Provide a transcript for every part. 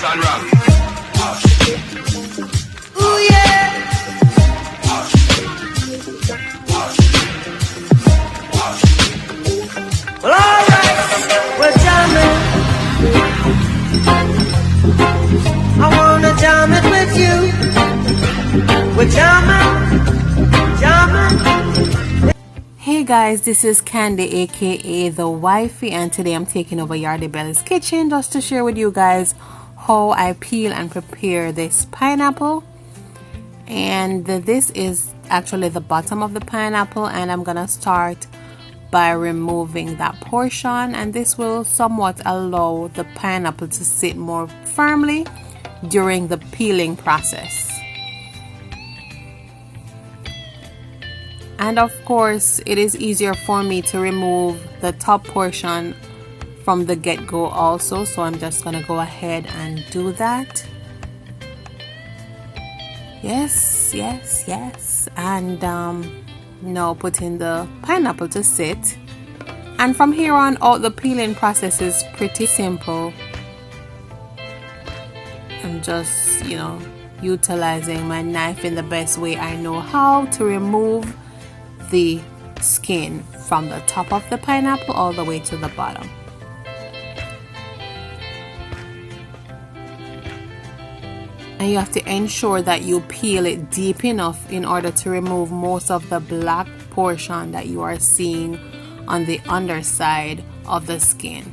and rock. Ooh yeah. Well, alright, we're jamming. I wanna jam it with you. We're jamming, jamming. Hey guys, this is Candy aka the wifey, and today I'm taking over Yardie Belly's kitchen just to share with you guys how I peel and prepare this pineapple. And this is actually the bottom of the pineapple, and I'm gonna start by removing that portion, and this will somewhat allow the pineapple to sit more firmly during the peeling process. And of course, it is easier for me to remove the top portion from the get-go also, so I'm just gonna go ahead and do that. Yes, and now put in the pineapple to sit, and from here on out the peeling process is pretty simple. I'm just, utilizing my knife in the best way I know how to remove the skin from the top of the pineapple all the way to the bottom. And you have to ensure that you peel it deep enough in order to remove most of the black portion that you are seeing on the underside of the skin.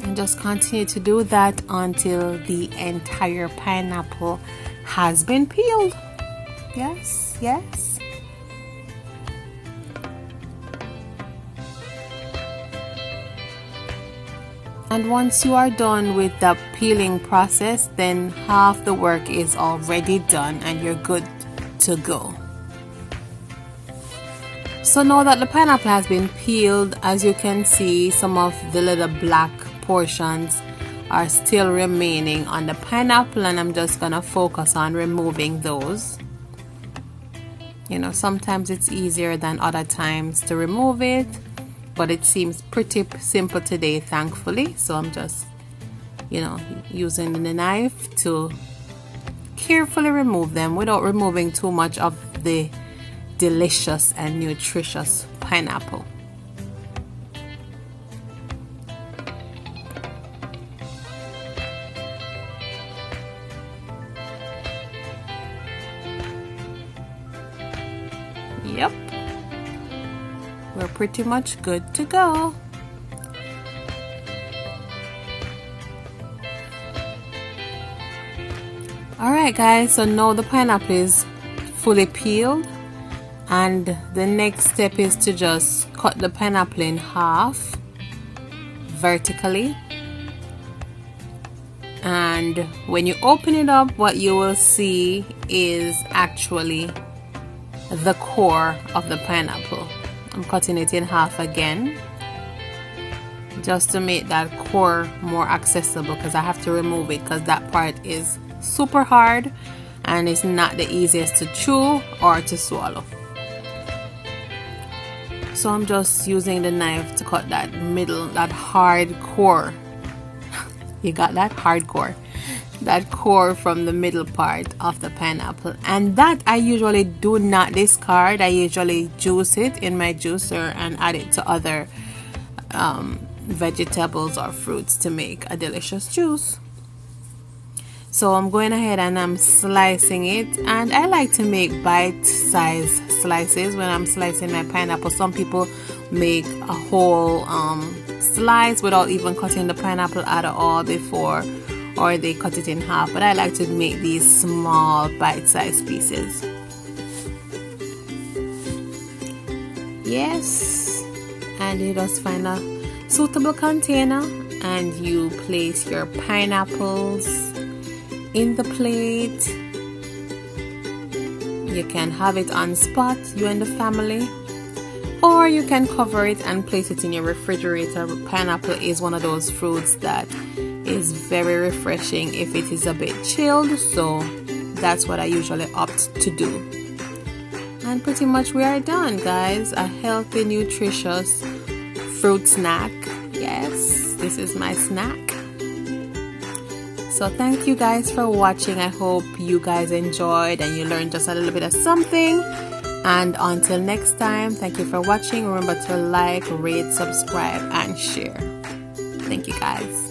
And just continue to do that until the entire pineapple has been peeled. Yes. And once you are done with the peeling process, then half the work is already done and you're good to go. So now that the pineapple has been peeled, as you can see, some of the little black portions are still remaining on the pineapple, and I'm just gonna focus on removing those. Sometimes it's easier than other times to remove it, but it seems pretty simple today, thankfully. So I'm just using the knife to carefully remove them without removing too much of the delicious and nutritious pineapple. Yep, we're pretty much good to go. Alright guys, so now the pineapple is fully peeled, and the next step is to just cut the pineapple in half vertically. And when you open it up, what you will see is actually the core of the pineapple. I'm cutting it in half again just to make that core more accessible, because I have to remove it because that part is super hard and it's not the easiest to chew or to swallow. So I'm just using the knife to cut that middle, that hard core. You got that? Hard core. That core from the middle part of the pineapple, and that I usually do not discard. I usually juice it in my juicer and add it to other vegetables or fruits to make a delicious juice. So I'm going ahead and I'm slicing it, and I like to make bite-sized slices when I'm slicing my pineapple. Some people make a whole slice without even cutting the pineapple at all before, or they cut it in half, but I like to make these small bite-sized pieces. Yes, and you just find a suitable container and you place your pineapples in the plate. You can have it on spot, you and the family, or you can cover it and place it in your refrigerator. Pineapple is one of those fruits that is very refreshing if it is a bit chilled, so that's what I usually opt to do. And pretty much we are done, guys. A healthy, nutritious fruit snack. Yes, this is my snack. So thank you guys for watching. I hope you guys enjoyed and you learned just a little bit of something. And until next time, thank you for watching. Remember to like, rate, subscribe, and share. Thank you guys.